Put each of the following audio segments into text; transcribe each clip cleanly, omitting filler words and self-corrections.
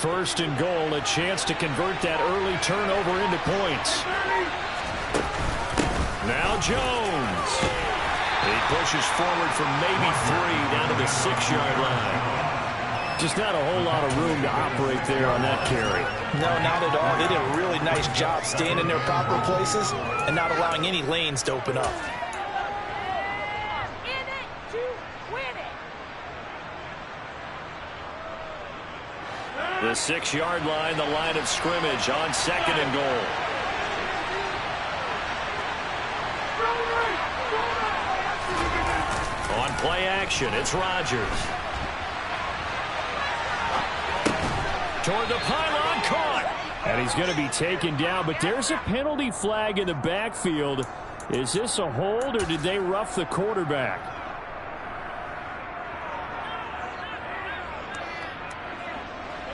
first and goal, a chance to convert that early turnover into points. Now Jones. He pushes forward for maybe 3 down to the 6-yard line. Just not a whole lot of room to operate there on that carry. No, not at all. They did a really nice job staying in their proper places and not allowing any lanes to open up. In it to win it. The 6-yard line, the line of scrimmage on 2nd and goal. On play action, it's Rodgers. Toward the pylon, caught. And he's going to be taken down, but there's a penalty flag in the backfield. Is this a hold, or did they rough the quarterback?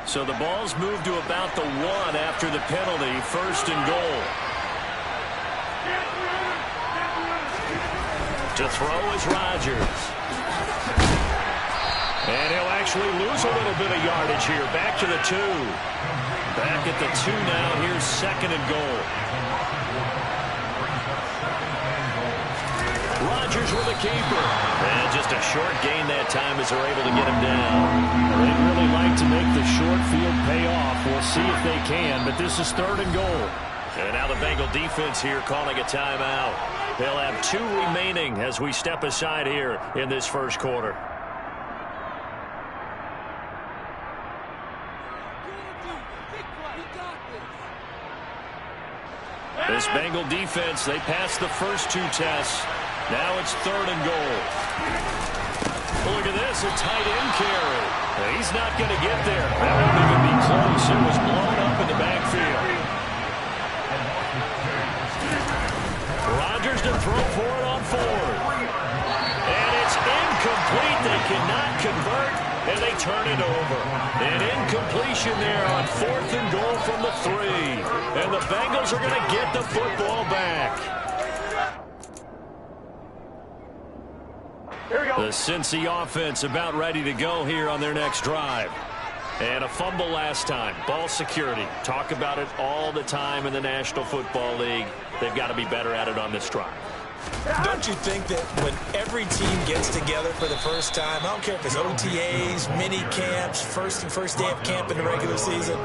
So the ball's moved to about the 1 after the penalty, 1st and goal. To throw is Rodgers. And he'll actually lose a little bit of yardage here. Back to the 2. Back at the 2 now. Here's 2nd and goal. Rodgers with a keeper. And just a short gain that time as they're able to get him down. They'd really like to make the short field pay off. We'll see if they can, but this is 3rd and goal. And now the Bengal defense here calling a timeout. They'll have 2 remaining as we step aside here in this first quarter. This Bengal defense, they passed the first 2 tests. Now it's 3rd and goal. Look at this, a tight end carry. He's not going to get there. That won't even be close. It was blown up in the backfield. Rodgers to throw for it on 4th. And it's incomplete. They cannot convert, and they turn it over. An incompletion there on 4th and goal from the 3. And the Bengals are going to get the football back. Here we go. The Cincy offense about ready to go here on their next drive. And a fumble last time. Ball security. Talk about it all the time in the National Football League. They've got to be better at it on this drive. Don't you think that when every team gets together for the first time, I don't care if it's OTAs, mini camps, first day of camp in the regular season,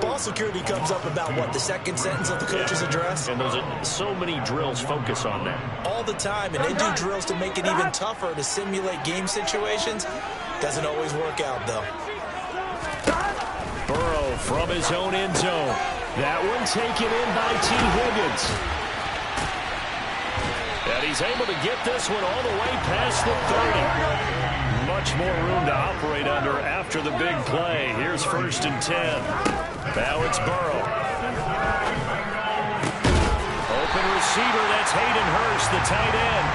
ball security comes up about, what, the 2nd sentence of the coach's address? And those are so many drills focus on that. All the time, and they do drills to make it even tougher to simulate game situations. Doesn't always work out, though. Burrow from his own end zone. That one taken in by T. Higgins. And he's able to get this one all the way past the 30. Much more room to operate under after the big play. Here's 1st and 10. Now it's Burrow. Open receiver, that's Hayden Hurst, the tight end.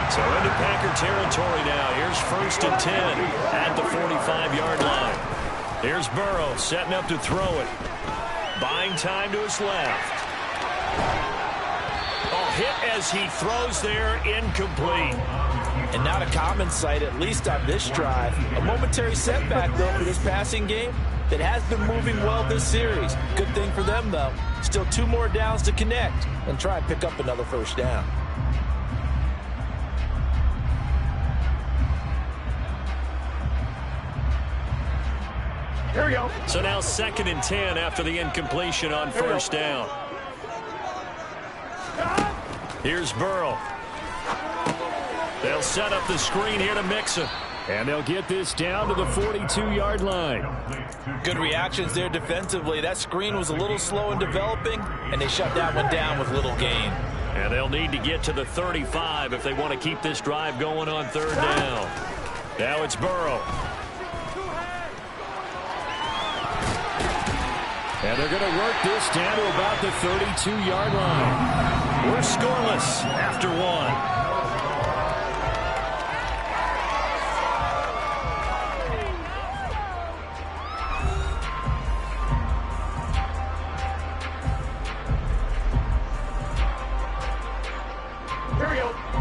So into Packer territory now. Here's 1st and 10 at the 45-yard line. Here's Burrow setting up to throw it. Buying time to his left. Hit as he throws there, incomplete. And not a common sight, at least on this drive. A momentary setback, though, for this passing game that has been moving well this series. Good thing for them, though. Still 2 more downs to connect and try and pick up another 1st down. Here we go. So now 2nd and 10 after the incompletion on 1st down. Here's Burrow. They'll set up the screen here to Mixon. And they'll get this down to the 42-yard line. Good reactions there defensively. That screen was a little slow in developing, and they shut that one down with little gain. And they'll need to get to the 35 if they want to keep this drive going on 3rd down. Now it's Burrow. And they're going to work this down to about the 32-yard line. We're scoreless after 1.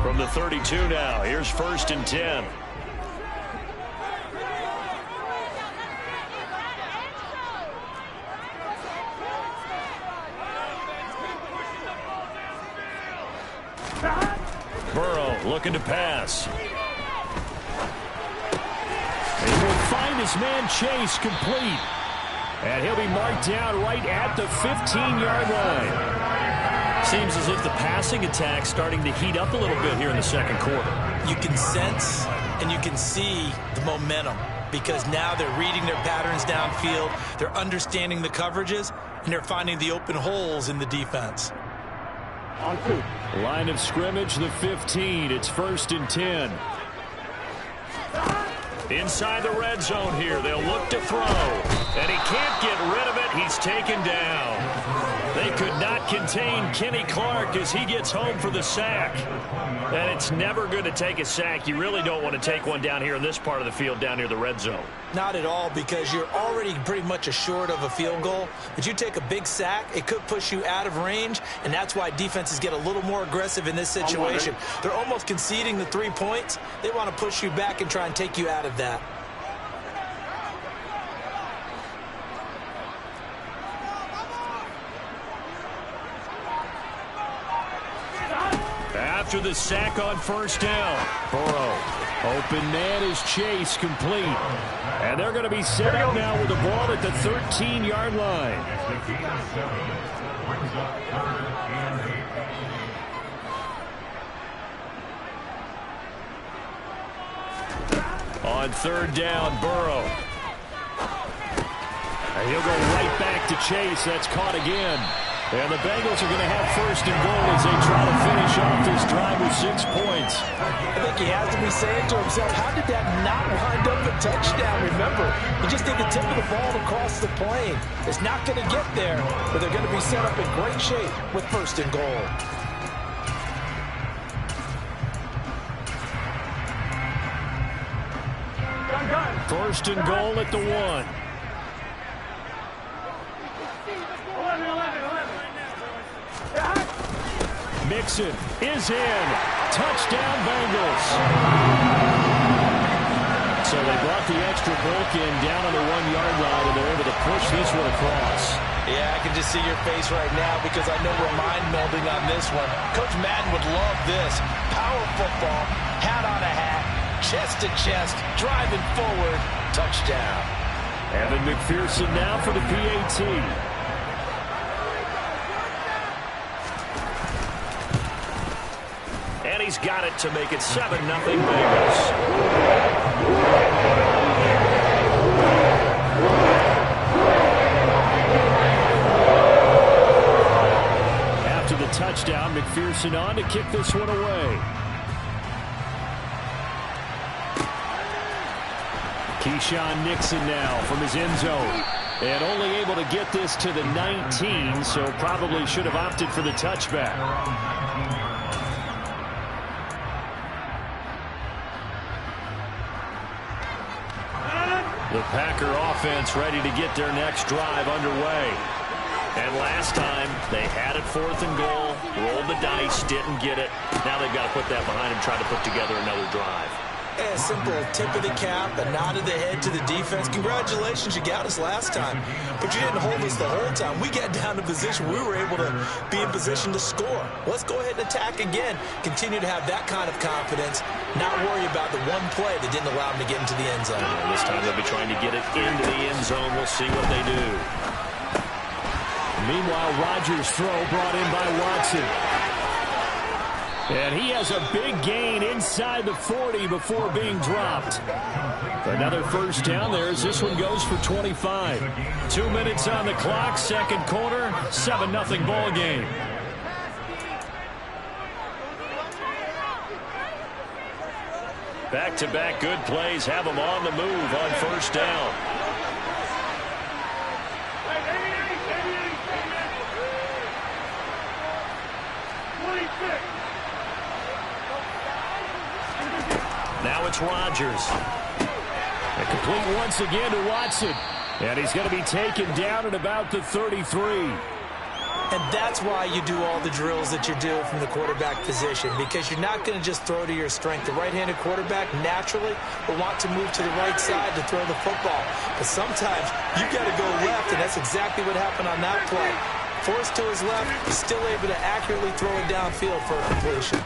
From the 32 now, here's 1st and 10. Burrow looking to pass. He will find his man Chase complete. And he'll be marked down right at the 15-yard line. Seems as if the passing attack's starting to heat up a little bit here in the second quarter. You can sense and you can see the momentum because now they're reading their patterns downfield, they're understanding the coverages, and they're finding the open holes in the defense. Line of scrimmage, the 15. It's 1st and 10. Inside the red zone here. They'll look to throw. And he can't get rid of it. He's taken down. They could not contain Kenny Clark as he gets home for the sack. And it's never good to take a sack. You really don't want to take one down here in this part of the field down near the red zone. Not at all, because you're already pretty much assured of a field goal. But you take a big sack, it could push you out of range, and that's why defenses get a little more aggressive in this situation. They're almost conceding the 3 points. They want to push you back and try and take you out of that. After the sack on 1st down, Burrow. Open man is Chase, complete. And they're going to be set up now with the ball at the 13-yard line. On 3rd down, Burrow. And he'll go right back to Chase. That's caught again. And the Bengals are going to have 1st and goal as they try to finish off this drive with 6 points. I think he has to be saying to himself, how did that not wind up a touchdown? Remember, you just need the tip of the ball across the plane. It's not going to get there, but they're going to be set up in great shape with 1st and goal. First and goal at the 1. Mixon is in. Touchdown, Bengals. So they brought the extra bulk in down on the 1-yard line, and they're able to push this one across. Yeah, I can just see your face right now because I know we're mind melding on this one. Coach Madden would love this. Power football, hat on a hat, chest to chest, driving forward, touchdown. Evan McPherson now for the PAT. And he's got it to make it 7-0 Bengals. After the touchdown, McPherson on to kick this one away. Keyshawn Nixon now from his end zone. And only able to get this to the 19, so probably should have opted for the touchback. The Packer offense ready to get their next drive underway. And last time, they had it 4th and goal, rolled the dice, didn't get it. Now they've got to put that behind them, try to put together another drive. A simple tip of the cap, a nod of the head to the defense. Congratulations, you got us last time. But you didn't hold us the whole time. We got down to position. We were able to be in position to score. Let's go ahead and attack again. Continue to have that kind of confidence. Not worry about the one play that didn't allow them to get into the end zone. Yeah, this time they'll be trying to get it into the end zone. We'll see what they do. Meanwhile, Rodgers' throw brought in by Watson. And he has a big gain inside the 40 before being dropped. Another 1st down there as this one goes for 25. 2 minutes on the clock, second quarter, 7-0 ball game. Back-to-back good plays have them on the move on 1st down. Now it's Rodgers. And complete once again to Watson. And he's going to be taken down at about the 33. And that's why you do all the drills that you do from the quarterback position, because you're not going to just throw to your strength. The right-handed quarterback naturally will want to move to the right side to throw the football. But sometimes you've got to go left, and that's exactly what happened on that play. Forced to his left, he's still able to accurately throw it downfield for a completion.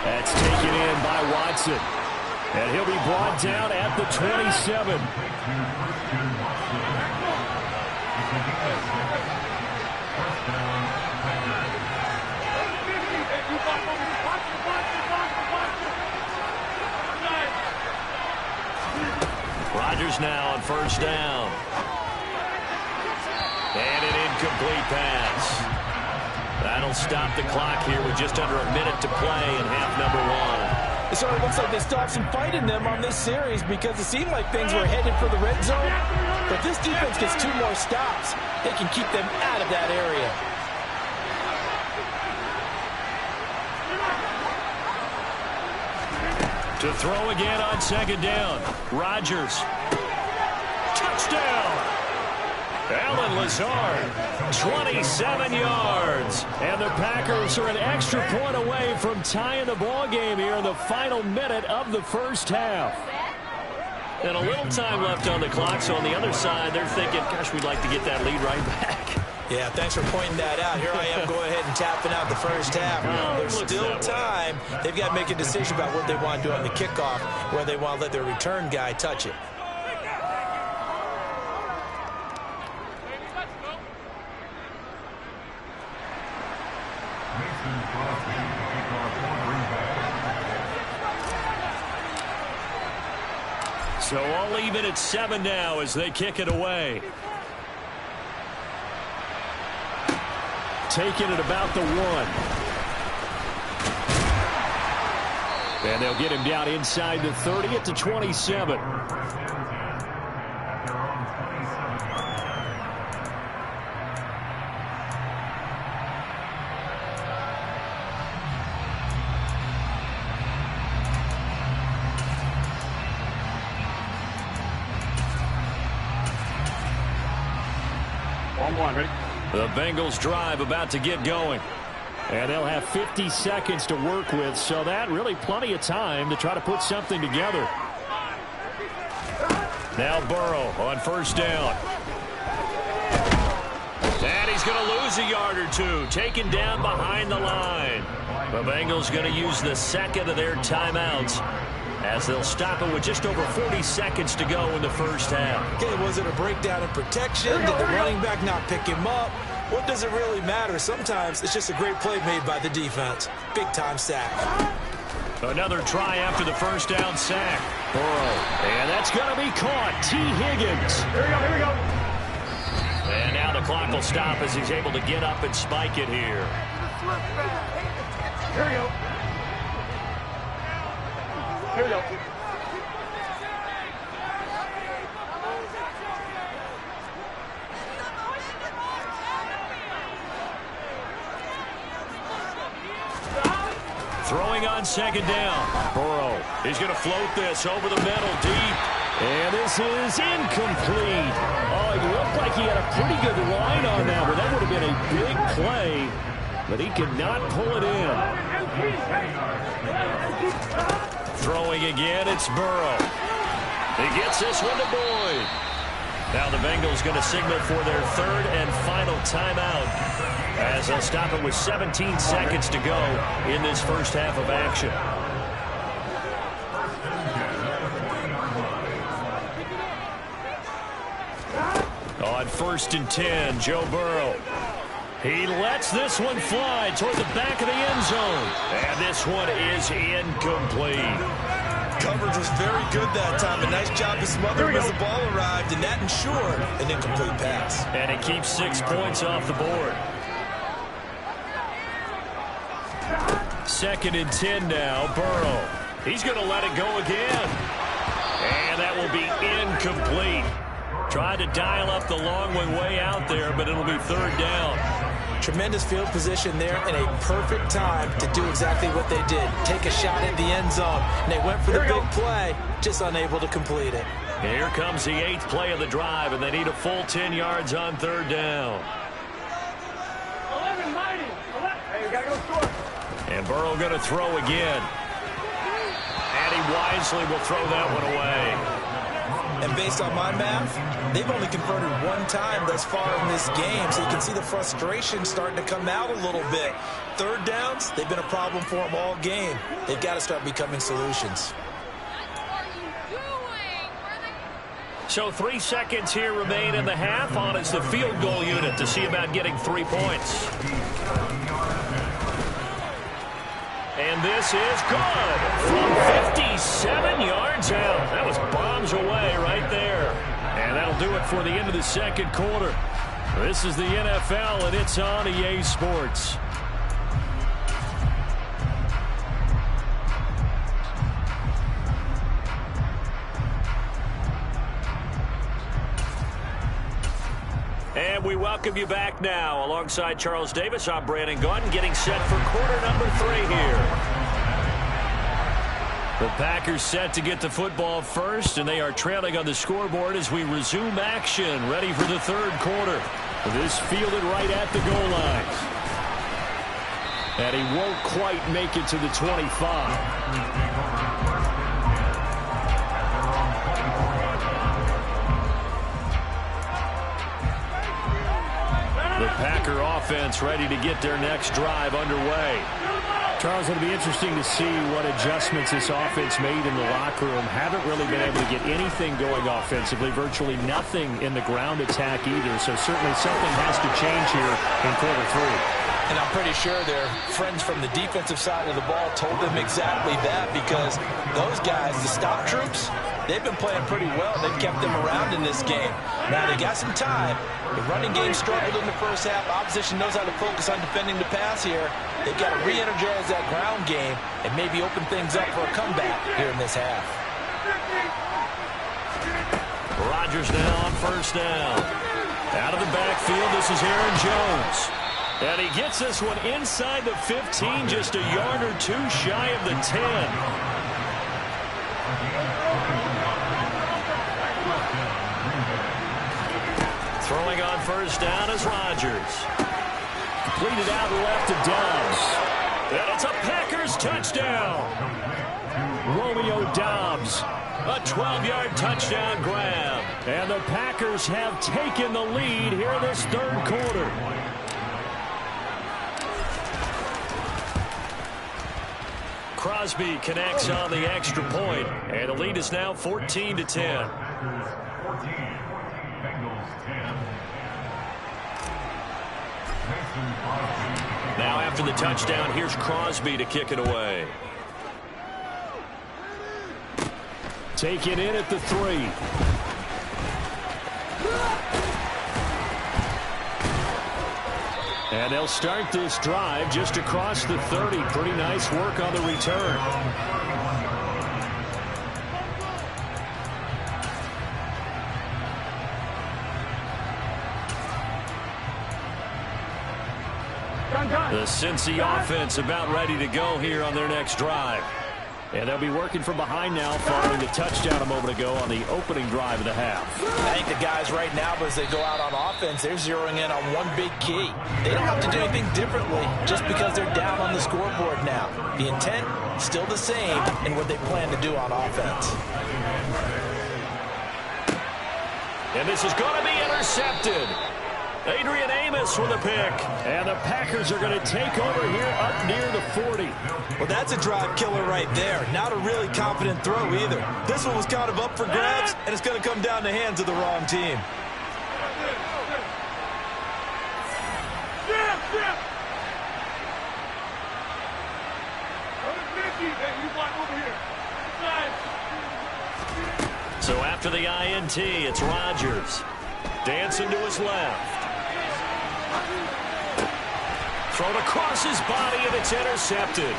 That's taken in by Watson. And he'll be brought down at the 27. Rodgers now on first down. And an incomplete pass. That'll stop the clock here with just under a minute to play in half number one. It sort of looks like they stopped some fight in them on this series because it seemed like things were headed for the red zone. But this defense gets 2 more stops. They can keep them out of that area. To throw again on second down. Rodgers. Touchdown! Alan Lazard, 27 yards. And the Packers are an extra point away from tying the ball game here in the final minute of the first half. And a little time left on the clock, so on the other side, they're thinking, gosh, we'd like to get that lead right back. Yeah, thanks for pointing that out. Here I am, go ahead and tapping out the first half. There's still time. They've got to make a decision about what they want to do on the kickoff, where they want to let their return guy touch it. So all even at 7 now as they kick it away. Taking it about the 1. And they'll get him down inside the 30 at the 27. Ready? The Bengals drive about to get going. And they'll have 50 seconds to work with, so that really plenty of time to try to put something together. Now Burrow on first down. And he's going to lose a yard or 2, taken down behind the line. The Bengals going to use the second of their timeouts as they'll stop it with just over 40 seconds to go in the first half. Okay, was it a breakdown in protection? Did the running back not pick him up? What does it really matter? Sometimes it's just a great play made by the defense. Big-time sack. Another try after the first down sack. Burrow. And that's going to be caught. T. Higgins. Here we go. And now the clock will stop as he's able to get up and spike it here. Here we go. Here we go. Throwing on second down. Burrow. He's going to float this over the middle deep. And this is incomplete. Oh, it looked like he had a pretty good line on that, but that would have been a big play. But he could not pull it in. Throwing again, it's Burrow. He gets this one to Boyd. Now the Bengals going to signal for their third and final timeout as they'll stop it with 17 seconds to go in this first half of action. On first and 10, Joe Burrow. He lets this one fly toward the back of the end zone. And this one is incomplete. Coverage was very good that time. A nice job to smother him as the ball arrived, and that ensured an incomplete pass. And it keeps 6 points off the board. Second and 10 now, Burrow. He's going to let it go again. And that will be incomplete. Tried to dial up the long one way out there, but it'll be third down. Tremendous field position there and a perfect time to do exactly what they did. Take a shot at the end zone. And they went for the big play, just unable to complete it. And here comes the 8th play of the drive, and they need a full 10 yards on third down. 11, mighty. Hey, we got to go score. And Burrow going to throw again. And he wisely will throw that one away. And based on my math, they've only converted one time thus far in this game, so you can see the frustration starting to come out a little bit. Third downs, they've been a problem for them all game. They've got to start becoming solutions. So 3 seconds here remain in the half. On is the field goal unit to see about getting 3 points. And this is good from 57 yards out. That was bombs away right there. And that'll do it for the end of the second quarter. This is the NFL, and it's on EA Sports. And we welcome you back now. Alongside Charles Davis, I'm Brandon Gunn, getting set for quarter number 3 here. The Packers set to get the football first, and they are trailing on the scoreboard as we resume action, ready for the third quarter. This fielded right at the goal line. And he won't quite make it to the 25. The Packer offense ready to get their next drive underway. Charles, it'll be interesting to see what adjustments this offense made in the locker room. Haven't really been able to get anything going offensively, virtually nothing in the ground attack either. So certainly something has to change here in quarter 3. And I'm pretty sure their friends from the defensive side of the ball told them exactly that, because those guys, the stop troops, they've been playing pretty well. They've kept them around in this game. Now they got some time. The running game struggled in the first half. Opposition knows how to focus on defending the pass here. They've got to re-energize that ground game and maybe open things up for a comeback here in this half. Rodgers now on first down. Out of the backfield, this is Aaron Jones. And he gets this one inside the 15, just a yard or two shy of the 10. Throwing on first down is Rodgers. Completed out left to Dobbs. And it's a Packers touchdown. Romeo Dobbs. A 12-yard touchdown grab. And the Packers have taken the lead here in this third quarter. Crosby connects on the extra point, and the lead is now 14-10. Now after the touchdown, here's Crosby to kick it away. Taken in at the 3. And they'll start this drive just across the 30. Pretty nice work on the return. The Cincy offense about ready to go here on their next drive. And they'll be working from behind now following the touchdown a moment ago on the opening drive of the half. I think the guys right now, as they go out on offense, they're zeroing in on one big key. They don't have to do anything differently just because they're down on the scoreboard now. The intent, still the same in what they plan to do on offense. And this is going to be intercepted. Adrian Amos with a pick. And the Packers are going to take over here up near the 40. Well, that's a drive killer right there. Not a really confident throw either. This one was kind of up for grabs, and it's going to come down the hands of the wrong team. So after the INT, it's Rodgers. Dancing to his left. Thrown across his body, and it's intercepted.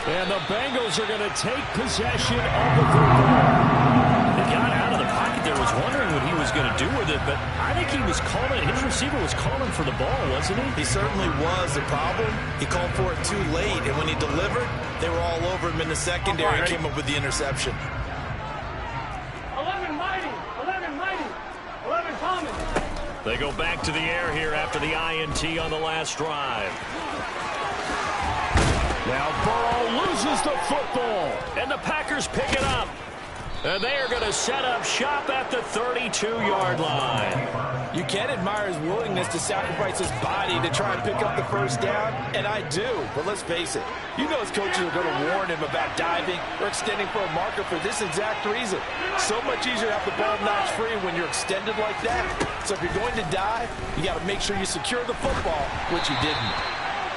And the Bengals are going to take possession of the football. He got out of the pocket there, was wondering what he was going to do with it, but I think he was calling, his receiver was calling for the ball, wasn't he? He certainly was. The problem, he called for it too late, and when he delivered, they were all over him in the secondary and came up with the interception. 11 mighty, 11 common. They go back to the air here after the INT on the last drive. Now Burrow loses the football, and the Packers pick it up. And they are going to set up shop at the 32-yard line. You can admire his willingness to sacrifice his body to try and pick up the first down, and I do. But let's face it, you know his coaches are going to warn him about diving or extending for a marker for this exact reason. So much easier to have the ball knocked free when you're extended like that. So if you're going to dive, you got to make sure you secure the football, which he didn't.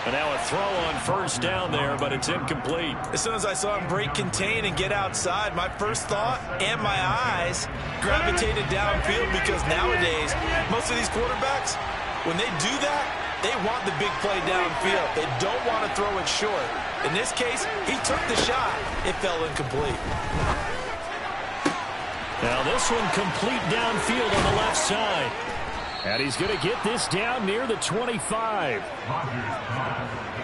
And now a throw on first down there, but it's incomplete. As soon as I saw him break contain and get outside, my first thought and my eyes gravitated downfield, because nowadays, most of these quarterbacks, when they do that, they want the big play downfield. They don't want to throw it short. In this case, he took the shot. It fell incomplete. Now this one complete downfield on the left side. And he's going to get this down near the 25.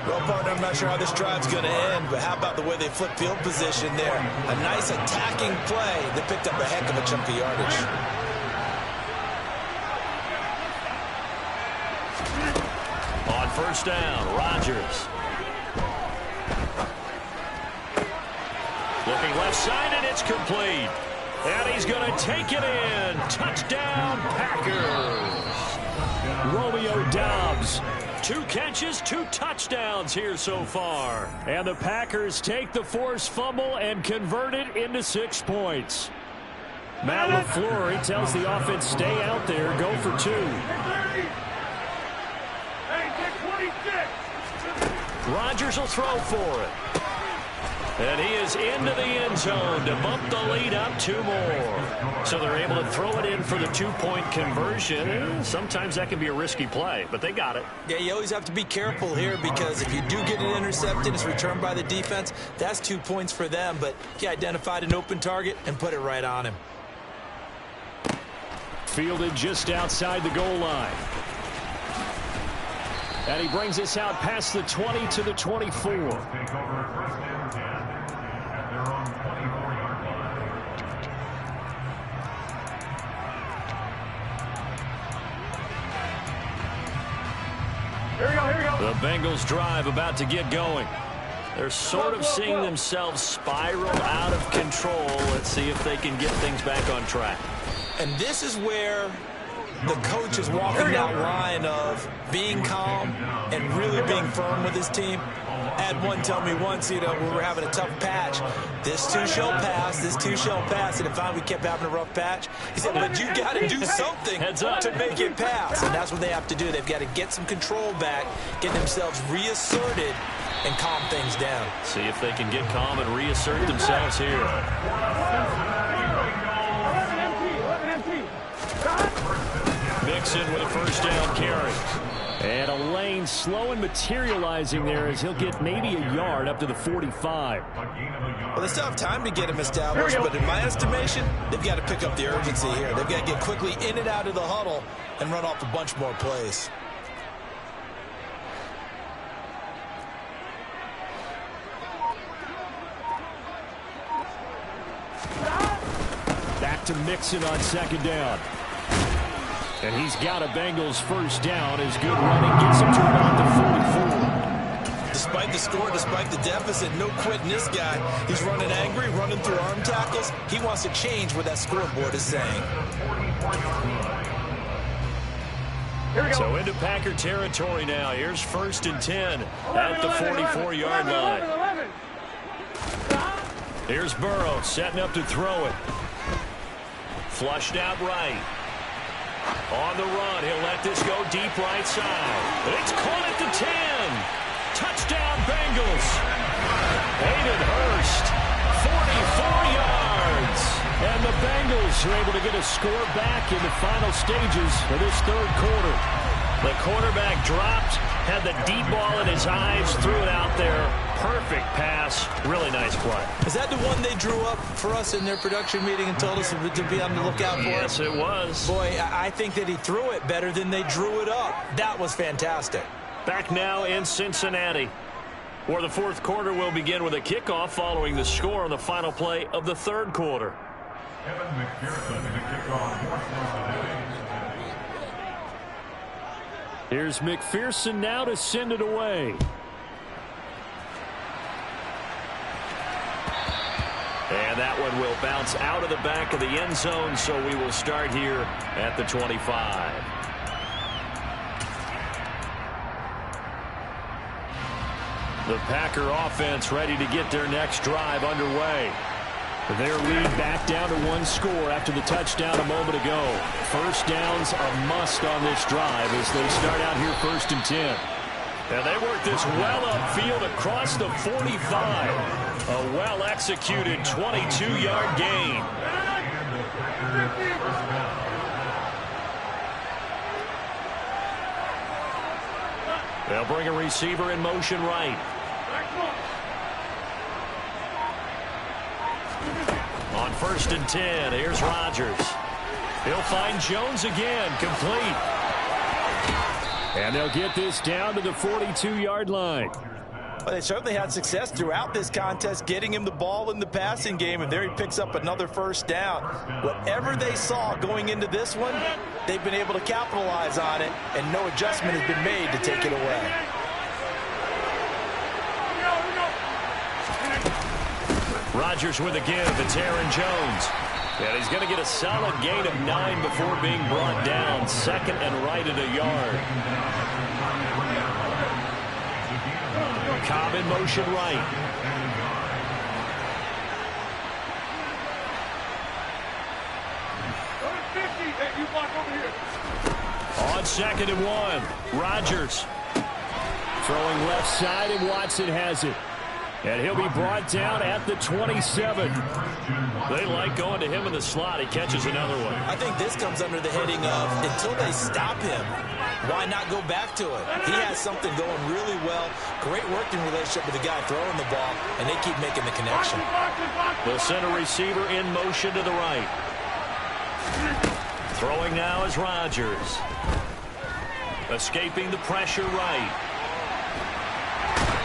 Well, partner, I'm not sure how this drive's going to end, but how about the way they flip field position there? A nice attacking play that picked up a heck of a chunk of yardage. On first down, Rodgers. Looking left side, and it's complete. And he's going to take it in. Touchdown, Packers. Romeo Doubs. 2 catches, 2 touchdowns here so far. And the Packers take the forced fumble and convert it into 6 points. Matt LaFleur, he tells the offense, stay out there, go for 2. Rodgers will throw for it. And he is into the end zone to bump the lead up 2 more. So they're able to throw it in for the 2-point conversion. Sometimes that can be a risky play, but they got it. Yeah, you always have to be careful here, because if you do get an interception, it's returned by the defense. That's 2 points for them, but he identified an open target and put it right on him. Fielded just outside the goal line. And he brings us out past the 20 to the 24. The Bengals drive about to get going. They're sort of seeing themselves spiral out of control. Let's see if they can get things back on track. And this is where the coach is walking that line of being calm and really being firm with his team. I had one tell me once, you know, we were having a tough patch. This too shall pass, this too shall pass. And if we kept having a rough patch, he said, but you got to do something to make it pass. And that's what they have to do. They've got to get some control back, get themselves reasserted, and calm things down. See if they can get calm and reassert themselves here. Mixon with a first down carry. And a lane slow and materializing there as he'll get maybe a yard up to the 45. Well, they still have time to get him established, but in my estimation, they've got to pick up the urgency here. They've got to get quickly in and out of the huddle and run off a bunch more plays. Back to Mixon on second down. And he's got a Bengals first down as good running gets him to about the 44. Despite the score, despite the deficit, no quitting this guy. He's running angry, running through arm tackles. He wants to change what that scoreboard is saying. So into Packer territory now. Here's first and 10 at the 44-yard line. Here's Burrow setting up to throw it. Flushed out right. On the run, he'll let this go deep right side. It's caught at the 10. Touchdown, Bengals. Hayden Hurst, 44 yards. And the Bengals are able to get a score back in the final stages of this third quarter. The quarterback dropped, had the deep ball in his eyes, threw it out there. Perfect pass. Really nice play. Is that the one they drew up for us in their production meeting and told us to be on the lookout for? Yes, it was. Boy, I think that he threw it better than they drew it up. That was fantastic. Back now in Cincinnati, where the fourth quarter will begin with a kickoff following the score on the final play of the third quarter. Here's McPherson now to send it away. And that one will bounce out of the back of the end zone, so we will start here at the 25. The Packer offense ready to get their next drive underway. Their lead back down to one score after the touchdown a moment ago. First down's a must on this drive as they start out here 1st and 10. And they work this well upfield across the 45. A well-executed 22-yard gain. They'll bring a receiver in motion right. On 1st and 10, here's Rodgers. He'll find Jones again, complete. And they'll get this down to the 42-yard line. Well, they certainly had success throughout this contest getting him the ball in the passing game, and there he picks up another first down. Whatever they saw going into this one, they've been able to capitalize on it, and no adjustment has been made to take it away. Rodgers with a give. It's Aaron Jones. And he's going to get a solid gain of 9 before being brought down. 2nd and right at a yard. Cobb in motion right. On 2nd and 1, Rodgers. Throwing left side, and Watson has it. And he'll be brought down at the 27. They like going to him in the slot. He catches another one. I think this comes under the heading of until they stop him, why not go back to it? He has something going really well. Great working relationship with the guy throwing the ball, and they keep making the connection. The center receiver in motion to the right. Throwing now is Rodgers. Escaping the pressure right.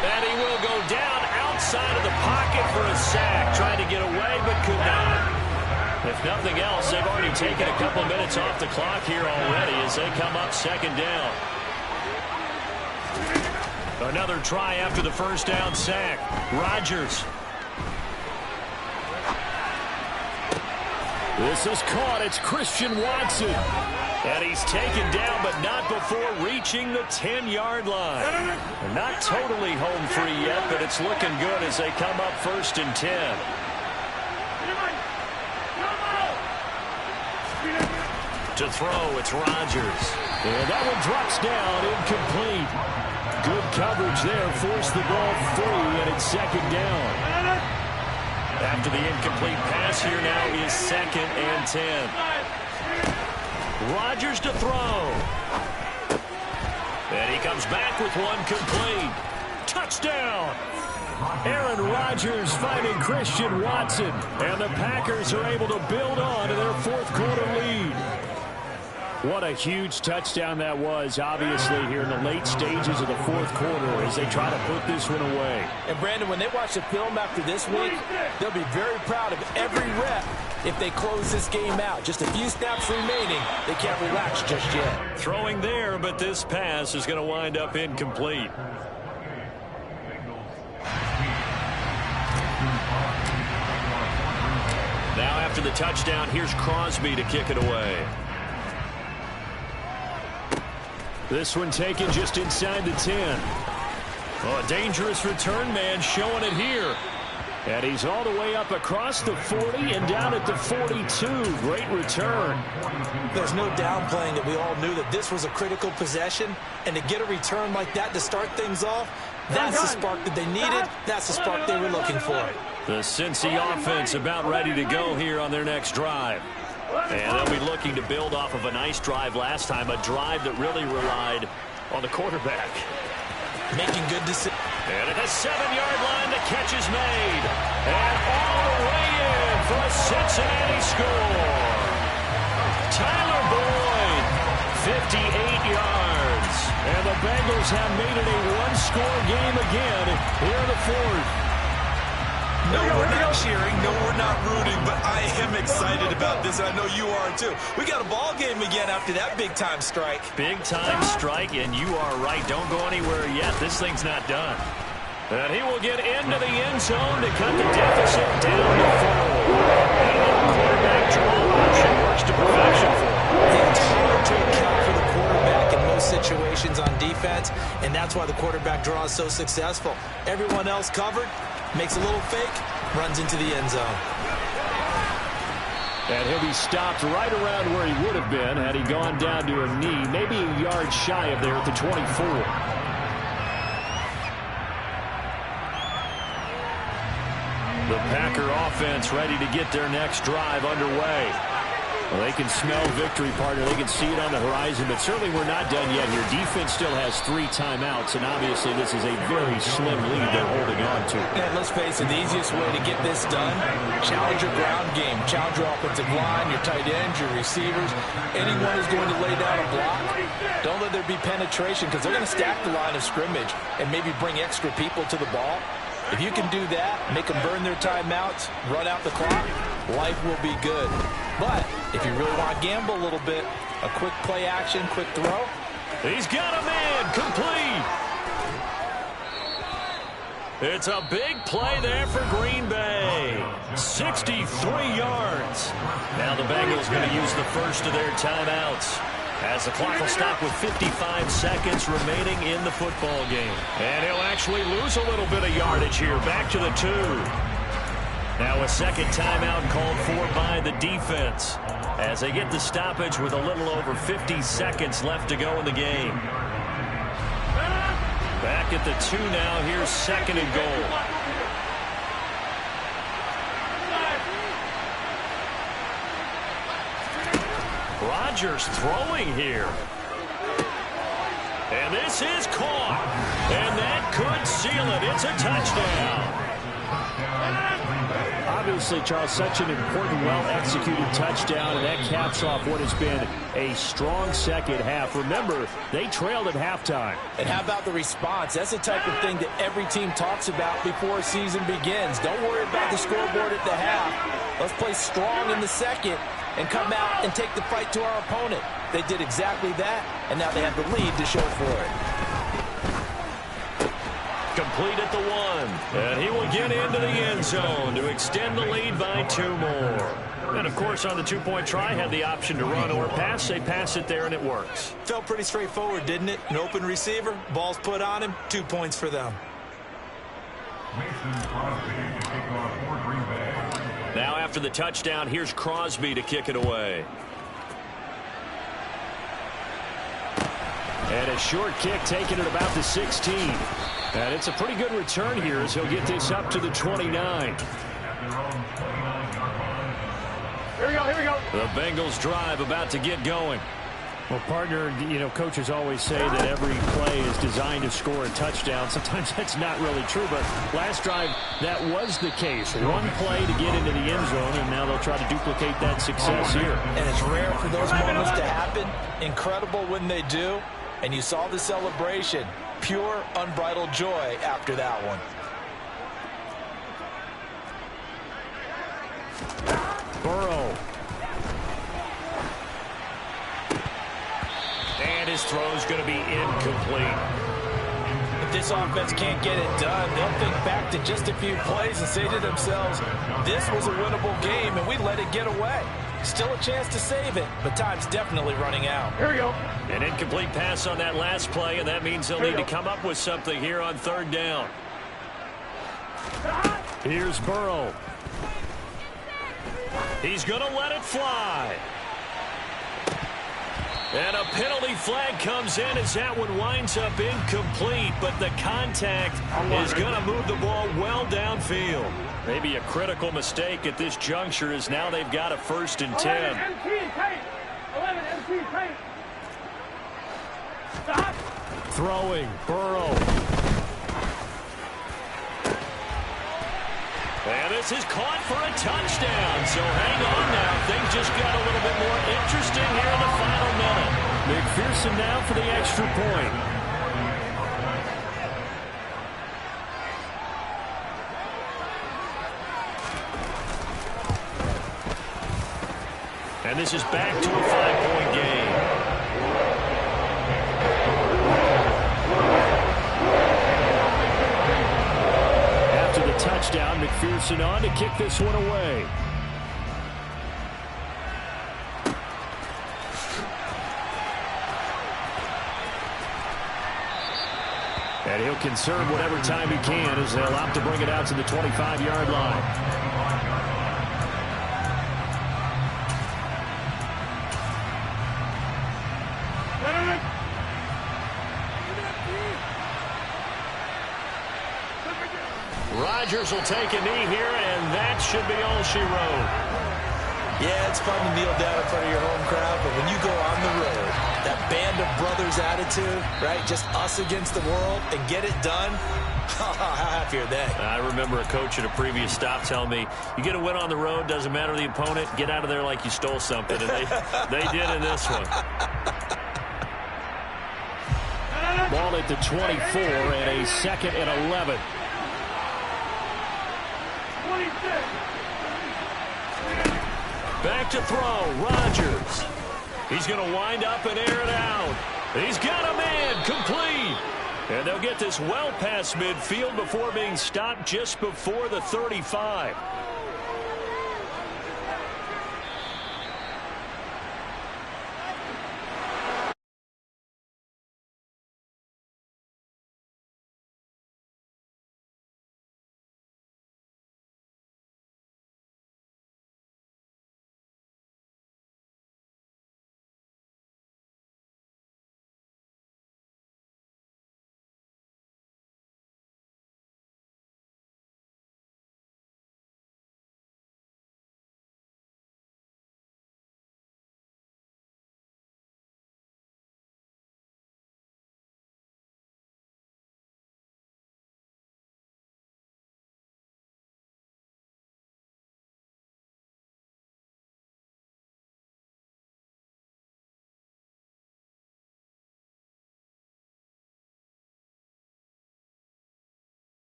And he will go down outside of the pocket for a sack. Trying to get away, but could not. If nothing else, they've already taken a couple minutes off the clock here already as they come up 2nd down. Another try after the first down sack. Rodgers. This is caught. It's Christian Watson. And he's taken down, but not before reaching the 10-yard line. They're not totally home free yet, but it's looking good as they come up 1st and 10. To throw, it's Rodgers. And that one drops down, incomplete. Good coverage there, forced the ball free, and it's 2nd down. After the incomplete pass, here now is 2nd and 10. Rodgers to throw. And he comes back with one complete. Touchdown! Aaron Rodgers finding Christian Watson. And the Packers are able to build on to their 4th quarter lead. What a huge touchdown that was, obviously, here in the late stages of the 4th quarter as they try to put this one away. And, Brandon, when they watch the film after this week, they'll be very proud of every rep if they close this game out. Just a few snaps remaining. They can't relax just yet. Throwing there, but this pass is going to wind up incomplete. Now after the touchdown, here's Crosby to kick it away. This one taken just inside the 10. Oh, a dangerous return man showing it here. And he's all the way up across the 40 and down at the 42. Great return. There's no downplaying that we all knew that this was a critical possession. And to get a return like that to start things off, that's the spark that they needed. That's the spark they were looking for. The Cincy offense about ready to go here on their next drive. And they'll be looking to build off of a nice drive last time, a drive that really relied on the quarterback. Making good decisions. And at the 7-yard line, the catch is made. And all the way in for a Cincinnati score. Tyler Boyd, 58 yards. And the Bengals have made it a one-score game again here in the 4th. No, we're not cheering. No, we're not rooting, but I am excited about this, and I know you are too. We got a ball game again after that big-time strike. Big-time strike, and you are right. Don't go anywhere yet. This thing's not done. And he will get into the end zone to cut the deficit down to 4. And a little quarterback draw option works to perfection for him. It's hard to account for the quarterback in most situations on defense, and that's why the quarterback draw is so successful. Everyone else covered, makes a little fake, runs into the end zone. And he'll be stopped right around where he would have been had he gone down to a knee, maybe a yard shy of there at the 24. The Packer offense ready to get their next drive underway. Well, they can smell victory, partner. They can see it on the horizon, but certainly we're not done yet here. Defense still has 3 timeouts, and obviously this is a very slim lead they're holding on to. And let's face it, the easiest way to get this done, challenge your ground game. Challenge your offensive line, your tight ends, your receivers. Anyone who's going to lay down a block, don't let there be penetration because they're going to stack the line of scrimmage and maybe bring extra people to the ball. If you can do that, make them burn their timeouts, run out the clock, life will be good. But if you really want to gamble a little bit, a quick play action, quick throw. He's got a man, complete. It's a big play there for Green Bay. 63 yards. Now the Bengals going to use the first of their timeouts, as the clock will stop with 55 seconds remaining in the football game. And he'll actually lose a little bit of yardage here. Back to the 2. Now a second timeout called for by the defense, as they get the stoppage with a little over 50 seconds left to go in the game. Back at the 2 now. Here's 2nd and goal. Rodgers throwing here. And this is caught. And that could seal it. It's a touchdown. Obviously, Charles, such an important, well-executed touchdown, and that caps off what has been a strong second half. Remember, they trailed at halftime. And how about the response? That's the type of thing that every team talks about before a season begins. Don't worry about the scoreboard at the half. Let's play strong in the second and come out and take the fight to our opponent. They did exactly that, and now they have the lead to show for it. Complete at the 1. And he will get into the end zone to extend the lead by 2 more. And, of course, on the 2-point try, had the option to run or pass. They pass it there, and it works. Felt pretty straightforward, didn't it? An open receiver, ball's put on him, 2 points for them. Now after the touchdown, here's Crosby to kick it away. And a short kick taken at about the 16. And it's a pretty good return here as he'll get this up to the 29. Here we go, here we go. The Bengals drive about to get going. Well, partner, you know, coaches always say that every play is designed to score a touchdown. Sometimes that's not really true, but last drive, that was the case. One play to get into the end zone, and now they'll try to duplicate that success here. And it's rare for those moments to happen. Incredible when they do. And you saw the celebration. Pure, unbridled joy after that one. Burrow. And his throw's going to be incomplete. If this offense can't get it done, they'll think back to just a few plays and say to themselves, this was a winnable game and we let it get away. Still a chance to save it, but time's definitely running out. Here we go. An incomplete pass on that last play, and that means they'll need to come up with something here on 3rd down. Here's Burrow. He's going to let it fly. And a penalty flag comes in as that one winds up incomplete, but the contact is going to move the ball well downfield. Maybe a critical mistake at this juncture as now they've got a 1st and 10. 11 MT tight. 11 MT tight. Stop. Throwing. Burrow. And this is caught for a touchdown. So hang on now. Things just got a little bit more interesting here in the final minute. McPherson now for the extra point. And this is back to a 5-point game. touchdown. McPherson on to kick this one away. And he'll conserve whatever time he can as they'll opt to bring it out to the 25-yard line. Rodgers will take a knee here, and that should be all she wrote. Yeah, it's fun to kneel down in front of your home crowd, but when you go on the road, that band of brothers attitude, right, just us against the world, and get it done, how happy are they? I remember a coach at a previous stop telling me, you get a win on the road, doesn't matter the opponent, get out of there like you stole something, and they did in this one. Ball at the 24 and a 2nd and 11. 26. Back to throw, Rodgers. He's going to wind up and air it out. He's got a man, complete. And they'll get this well past midfield before being stopped just before the 35.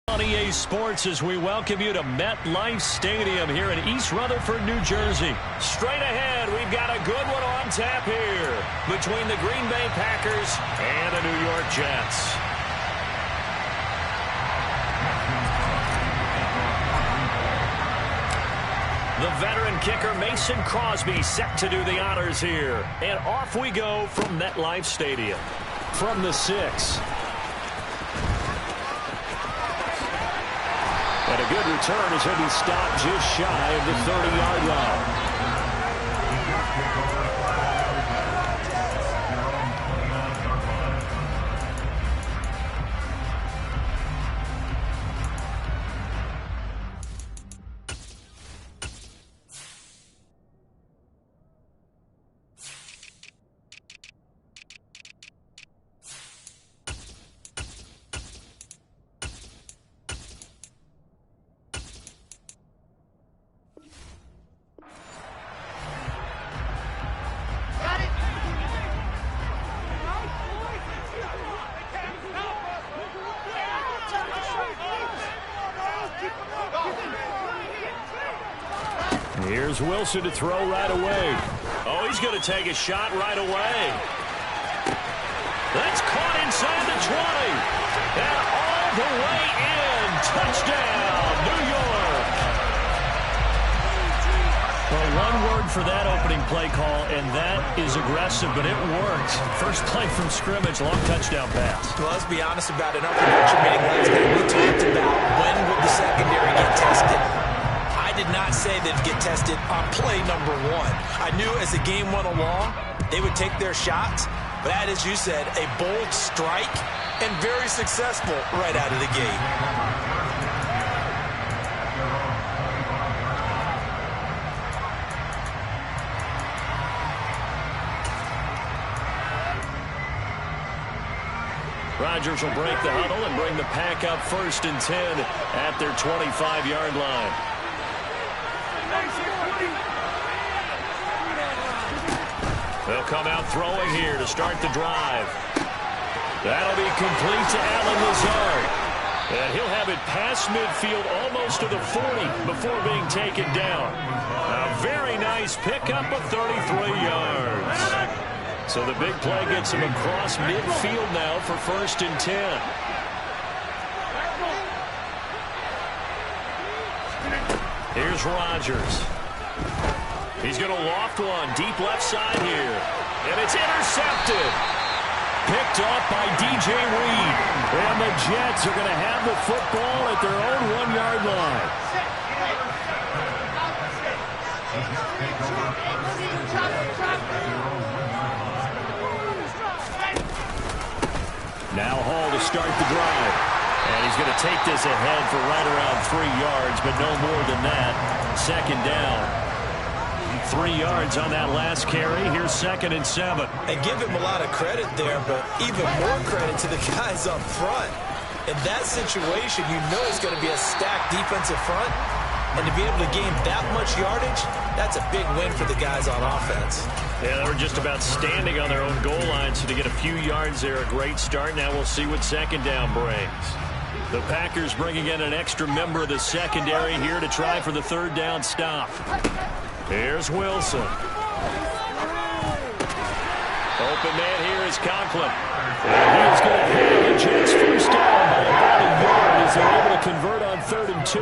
On EA Sports as we welcome you to MetLife Stadium here in East Rutherford, New Jersey. Straight ahead, we've got a good one on tap here between the Green Bay Packers and the New York Jets. The veteran kicker Mason Crosby set to do the honors here. And off we go from MetLife Stadium. From the 6. And a good return as he'll be stopped just shy of the 30-yard line. Here's Wilson to throw right away. Oh, he's going to take a shot right away. That's caught inside the 20. And all the way in. Touchdown, New York. A word for that opening play call, and that is aggressive, but it worked. First play from scrimmage, long touchdown pass. Well, let's be honest about it. In our production meeting last night, we talked about when would the secondary get tested. I did not say they'd get tested on play number 1. I knew as the game went along, they would take their shots. But that, as you said, a bold strike and very successful right out of the gate. Rodgers will break the huddle and bring the pack up 1st and 10 at their 25-yard line. They'll come out throwing here to start the drive. That'll be complete to Allen Lazard. And he'll have it past midfield almost to the 40 before being taken down. A very nice pickup of 33 yards. So the big play gets him across midfield now for 1st and 10. Here's Rodgers. He's going to loft one deep left side here. And it's intercepted. Picked off by DJ Reed. And the Jets are going to have the football at their own 1-yard line. Now Hall to start the drive. And he's going to take this ahead for right around 3 yards, but no more than that. 2nd down. 3 yards on that last carry. Here's 2nd and 7. And give him a lot of credit there, but even more credit to the guys up front. In that situation, you know it's going to be a stacked defensive front. And to be able to gain that much yardage, that's a big win for the guys on offense. Yeah, they were just about standing on their own goal line, so to get a few yards there, a great start. Now we'll see what 2nd down brings. The Packers bringing in an extra member of the secondary here to try for the 3rd down stop. Here's Wilson. Open man here is Conklin. And he is going to have the Jets 1st down by about a yard as they're able to convert on 3rd and 2.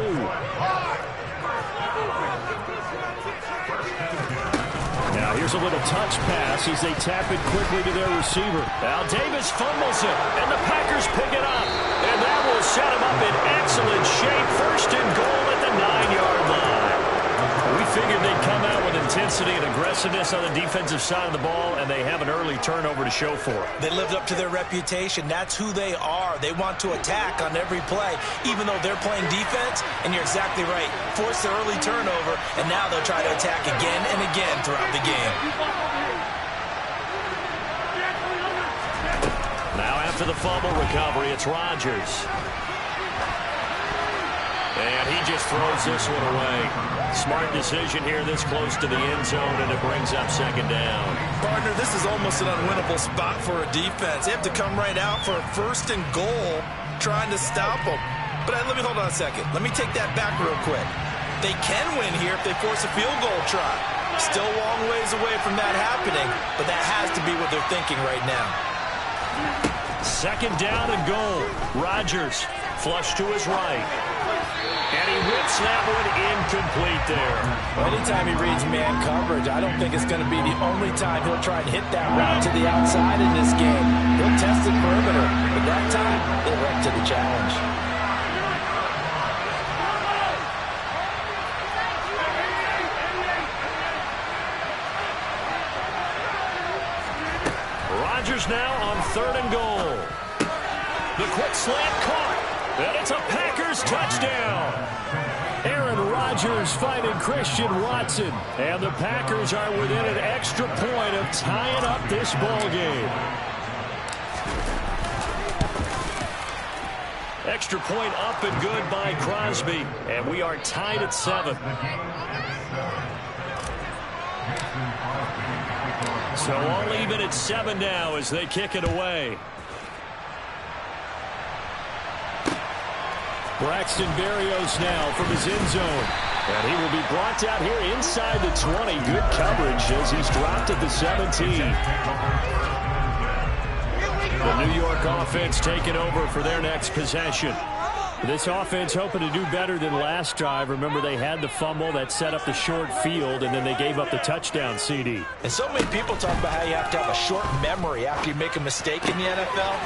Now here's a little touch pass as they tap it quickly to their receiver. Now Davis fumbles it, and the Packers pick it up. And that will set him up in excellent shape. 1st and goal at the 9-yard line. We figured they'd come out with intensity and aggressiveness on the defensive side of the ball, and they have an early turnover to show for it. They lived up to their reputation. That's who they are. They want to attack on every play, even though they're playing defense. And you're exactly right. Force the early turnover, and now they'll try to attack again and again throughout the game. Now after the fumble recovery, it's Rodgers. And he just throws this one away. Smart decision here this close to the end zone, and it brings up 2nd down. Partner, this is almost an unwinnable spot for a defense. They have to come right out for a 1st and goal trying to stop them. But let me hold on a second. Let me take that back real quick. They can win here if they force a field goal try. Still a long ways away from that happening, but that has to be what they're thinking right now. 2nd down and goal. Rodgers flush to his right. And he whips that one incomplete there. Well, anytime he reads man coverage, I don't think it's going to be the only time he'll try and hit that route to the outside in this game. He'll test the perimeter, but that time, they're up to the challenge. Rodgers now on 3rd and goal. The quick slant caught. And it's a Packers touchdown. Aaron Rodgers finding Christian Watson. And the Packers are within an extra point of tying up this ball game. Extra point up and good by Crosby. And we are tied at 7. So all even at 7 now as they kick it away. Braxton Berrios now from his end zone. And he will be brought down here inside the 20. Good coverage as he's dropped at the 17. The New York offense taking over for their next possession. This offense hoping to do better than last drive. Remember, they had the fumble that set up the short field, and then they gave up the touchdown, CD. And so many people talk about how you have to have a short memory after you make a mistake in the NFL.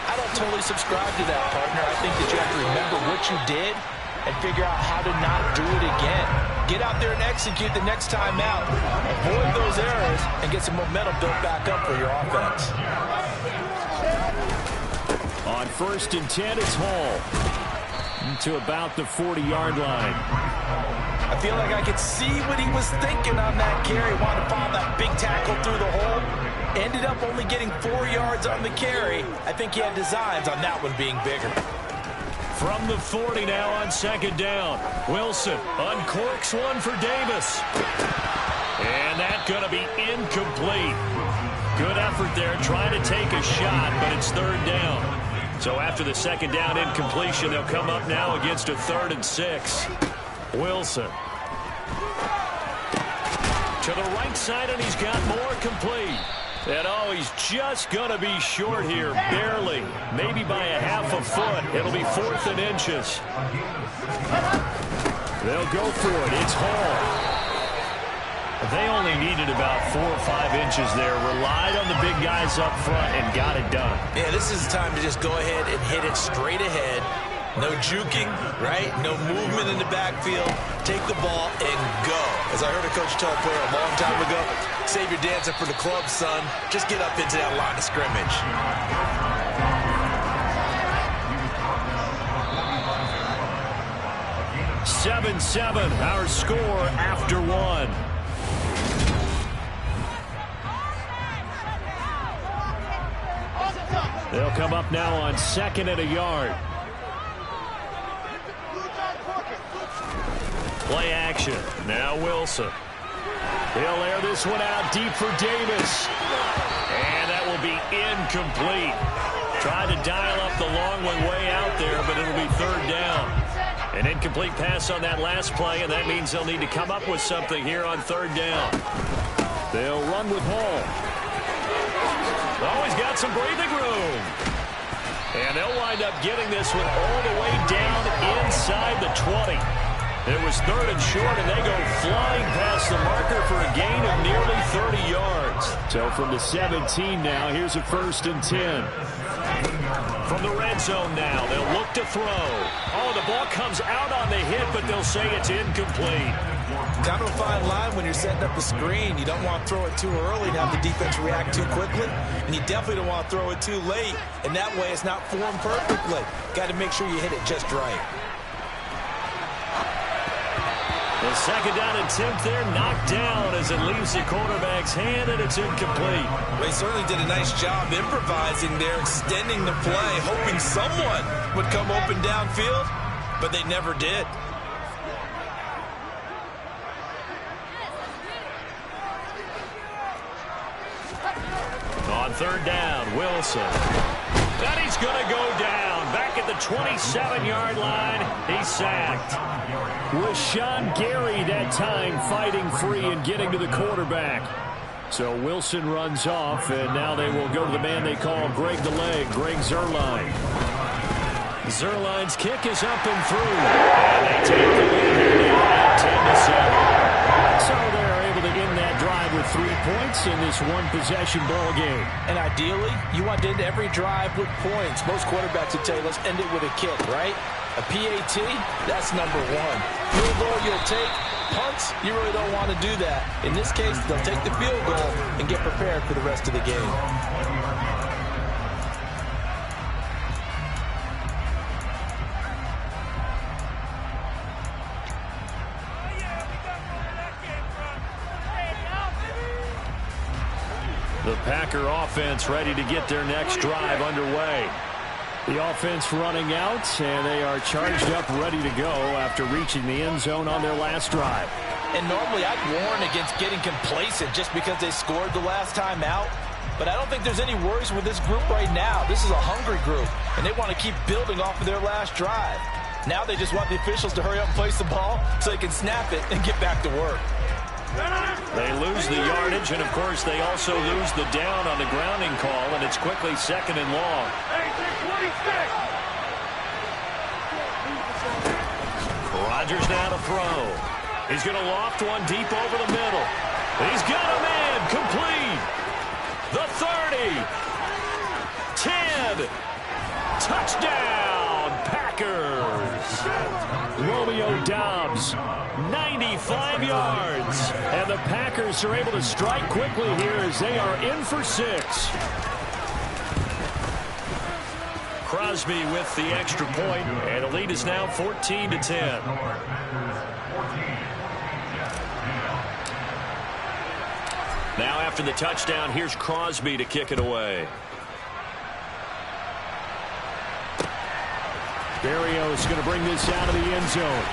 I don't totally subscribe to that, partner. I think that you have to remember what you did and figure out how to not do it again. Get out there and execute the next time out. Avoid those errors and get some momentum built back up for your offense. On 1st and 10, it's Hall to about the 40-yard line. I feel like I could see what he was thinking on that carry. Wanted to follow that big tackle through the hole. Ended up only getting 4 yards on the carry. I think he had designs on that one being bigger. From the 40 now on 2nd down. Wilson uncorks one for Davis. And that's going to be incomplete. Good effort there trying to take a shot, but it's 3rd down. So after the 2nd down incompletion, they'll come up now against a 3rd and 6. Wilson. To the right side, and he's got more complete. And oh, he's just going to be short here, barely. Maybe by a half a foot. It'll be 4th and inches. They'll go for it. It's Hall. They only needed about 4 or 5 inches there. Relied on the big guys up front and got it done. Yeah, this is the time to just go ahead and hit it straight ahead. No juking, right? No movement in the backfield. Take the ball and go. As I heard a coach tell a player a long time ago, save your dancing for the club, son. Just get up into that line of scrimmage. (7-7) our score after 1. They'll come up now on 2nd and a yard. Play action. Now Wilson. He'll air this one out deep for Davis. And that will be incomplete. Tried to dial up the long one way out there, but it'll be 3rd down. An incomplete pass on that last play, and that means they'll need to come up with something here on 3rd down. They'll run with Hall. Always got some breathing room. And they'll wind up getting this one all the way down inside the 20. It was 3rd and short, and they go flying past the marker for a gain of nearly 30 yards. So from the 17 now, here's a 1st and 10. From the red zone now, they'll look to throw. Oh, the ball comes out on the hit, but they'll say it's incomplete. Kind of a fine line when you're setting up a screen. You don't want to throw it too early and have the defense react too quickly. And you definitely don't want to throw it too late. And that way it's not formed perfectly. Got to make sure you hit it just right. The 2nd down attempt there knocked down as it leaves the quarterback's hand, and it's incomplete. Well, he certainly did a nice job improvising there, extending the play, hoping someone would come open downfield, but they never did. On 3rd down, Wilson. And he's going to go down. Back at the 27-yard line, he's sacked. Rashawn Gary that time fighting free and getting to the quarterback. So Wilson runs off, and now they will go to the man they call Greg the Leg, Greg Zuerlein. Zuerlein's kick is up and through. And they take the lead here now, 10-7. So they're able to end that drive with 3 points in this one-possession ball game. And ideally, you want to end every drive with points. Most quarterbacks would tell you, let's end it with a kick, right? A PAT, that's number 1. Field goal you'll take. Punts, you really don't want to do that. In this case, they'll take the field goal and get prepared for the rest of the game. The Packer offense ready to get their next drive underway. The offense running out, and they are charged up, ready to go after reaching the end zone on their last drive. And normally I'd warn against getting complacent just because they scored the last time out. But I don't think there's any worries with this group right now. This is a hungry group, and they want to keep building off of their last drive. Now they just want the officials to hurry up and place the ball so they can snap it and get back to work. They lose the yardage, and, of course, they also lose the down on the grounding call, and it's quickly 2nd and long. Hey, 26. Rodgers now to throw. He's going to loft one deep over the middle. He's got a man complete. The 30. 10. Touchdown, Packers. Romeo Doubs, 95 yards. And the Packers are able to strike quickly here as they are in for 6. Crosby with the extra point, and the lead is now 14-10. Now after the touchdown, here's Crosby to kick it away. Berrios going to bring this out of the end zone.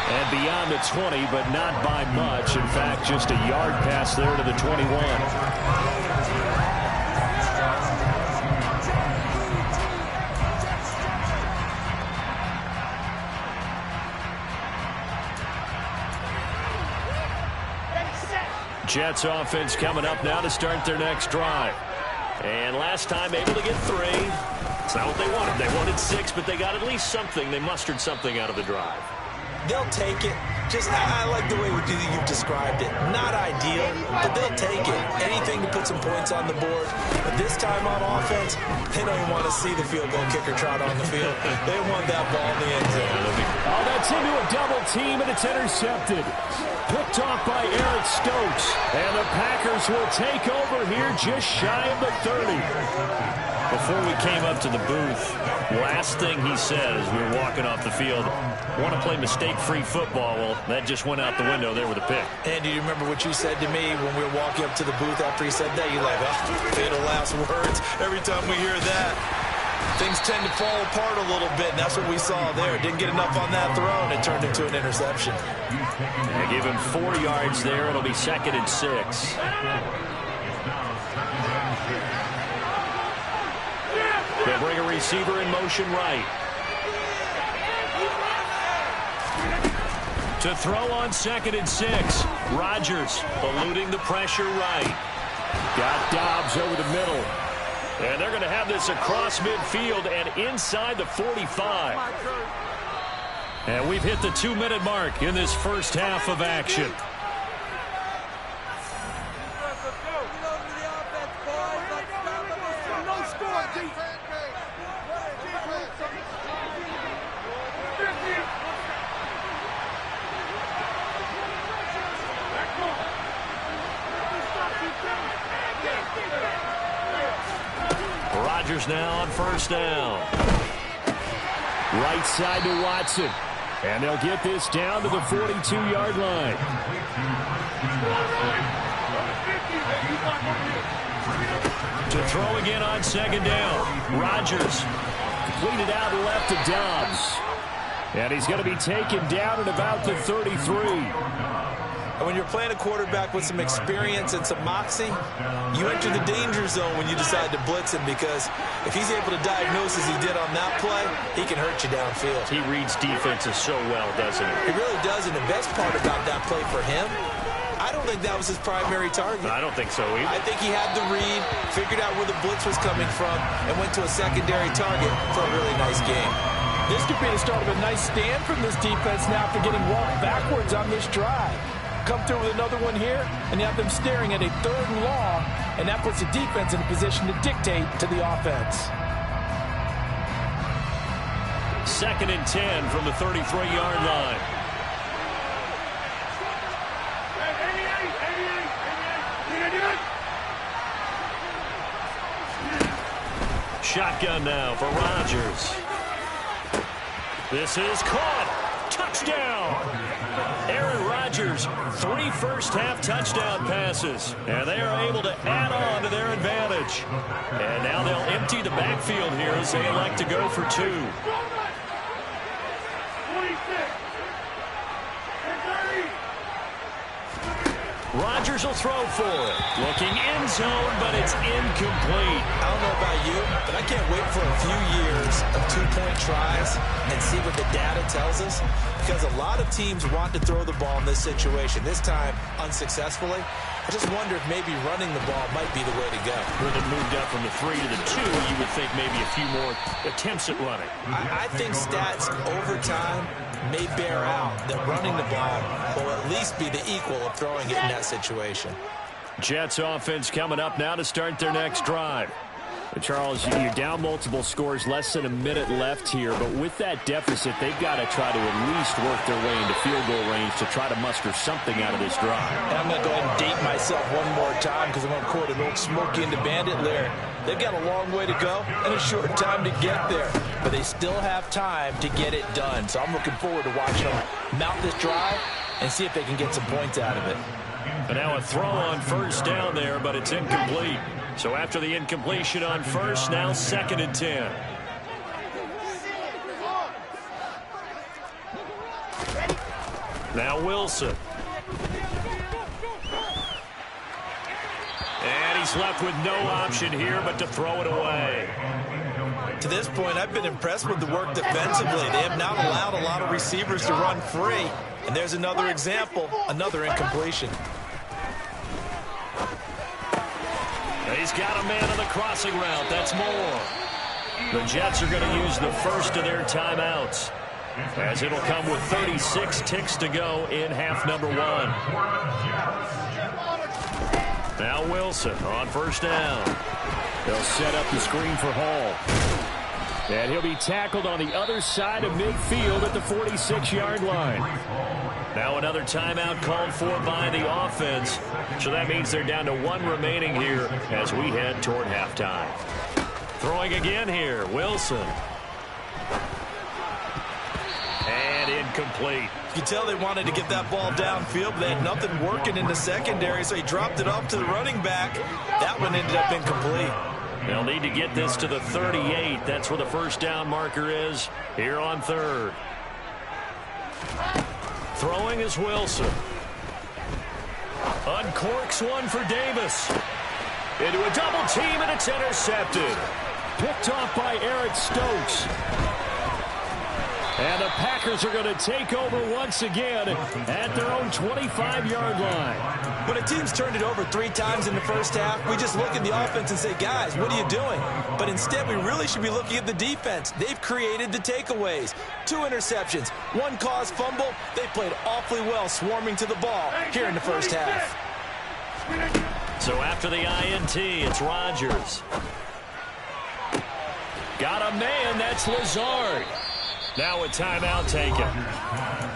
And beyond the 20, but not by much. In fact, just a yard pass there to the 21. Jets offense coming up now to start their next drive. And last time able to get 3. It's not what they wanted. They wanted 6, but they got at least something. They mustered something out of the drive. They'll take it. Just, I like the way you've described it. Not ideal, but they'll take it. Anything to put some points on the board. But this time on offense, they don't even want to see the field goal kicker trot on the field. They want that ball in the end zone. Oh, that's into a double team, and it's intercepted. Picked off by Eric Stokes. And the Packers will take over here just shy of the 30. Before we came up to the booth, last thing he said as we were walking off the field, want to play mistake-free football. Well, that just went out the window there with a pick. And do you remember what you said to me when we were walking up to the booth after he said that? You're like, oh, fatal last words. Every time we hear that, things tend to fall apart a little bit, and that's what we saw there. Didn't get enough on that throw, and it turned into an interception. They give him 4 yards there. It'll be 2nd and 6. They'll bring a receiver in motion right. To throw on 2nd and 6. Rodgers eluding the pressure right. Got Doubs over the middle. And they're going to have this across midfield and inside the 45. And we've hit the 2-minute mark in this first half of action. Rodgers now on first down. Right side to Watson. And they'll get this down to the 42-yard line. To throw again on 2nd down. Rodgers completed out left to Doubs. And he's going to be taken down at about the 33. And when you're playing a quarterback with some experience and some moxie, you enter the danger zone when you decide to blitz him, because if he's able to diagnose as he did on that play, he can hurt you downfield. He reads defenses so well, doesn't he? He really does, and the best part about that play for him, I don't think that was his primary target. I don't think so either. I think he had the read, figured out where the blitz was coming from, and went to a secondary target for a really nice game. This could be the start of a nice stand from this defense now after getting walked backwards on this drive. Come through with another one here, and you have them staring at a 3rd and long, and that puts the defense in a position to dictate to the offense. 2nd and 10 from the 33-yard line. Shotgun now for Rodgers. This is caught. Touchdown. Aaron Rodgers, 3 first-half touchdown passes, and they are able to add on to their advantage. And now they'll empty the backfield here as they elect to go for 2. Rodgers will throw for it. Looking end zone, but it's incomplete. I don't know about you, but I can't wait for a few years of two-point tries and see what the data tells us? Because a lot of teams want to throw the ball in this situation. This time, unsuccessfully. I just wonder if maybe running the ball might be the way to go. With it moved up from the 3 to the 2, you would think maybe a few more attempts at running. I think stats over time may bear out that running the ball will at least be the equal of throwing it in that situation. Jets offense coming up now to start their next drive. Charles, you're down multiple scores, less than a minute left here, but with that deficit, they've got to try to at least work their way into field goal range to try to muster something out of this drive. And I'm going to go ahead and date myself one more time because I'm going to quote an old Smokey and the Bandit lyric. They've got a long way to go and a short time to get there, but they still have time to get it done. So I'm looking forward to watching them mount this drive and see if they can get some points out of it. And now a throw on first down there, but it's incomplete. So after the incompletion on first, now 2nd and 10. Now Wilson. And he's left with no option here but to throw it away. To this point, I've been impressed with the work defensively. They have not allowed a lot of receivers to run free. And there's another example, another incompletion. He's got a man on the crossing route. That's more. The Jets are going to use the first of their timeouts, as it'll come with 36 ticks to go in half number 1. Now Wilson on first down. They'll set up the screen for Hall. And he'll be tackled on the other side of midfield at the 46-yard line. Now another timeout called for by the offense. So that means they're down to 1 remaining here as we head toward halftime. Throwing again here, Wilson. And incomplete. You can tell they wanted to get that ball downfield, but they had nothing working in the secondary, so he dropped it off to the running back. That one ended up incomplete. They'll need to get this to the 38. That's where the first down marker is here on 3rd. Throwing is Wilson. Uncorks one for Davis. Into a double team, and it's intercepted. Picked off by Eric Stokes. And the Packers are going to take over once again at their own 25-yard line. When a team's turned it over 3 times in the first half, we just look at the offense and say, guys, what are you doing? But instead, we really should be looking at the defense. They've created the takeaways. 2 interceptions, 1 caused fumble. They played awfully well swarming to the ball here in the first half. So after the INT, it's Rodgers. Got a man, that's Lazard. Now a timeout taken.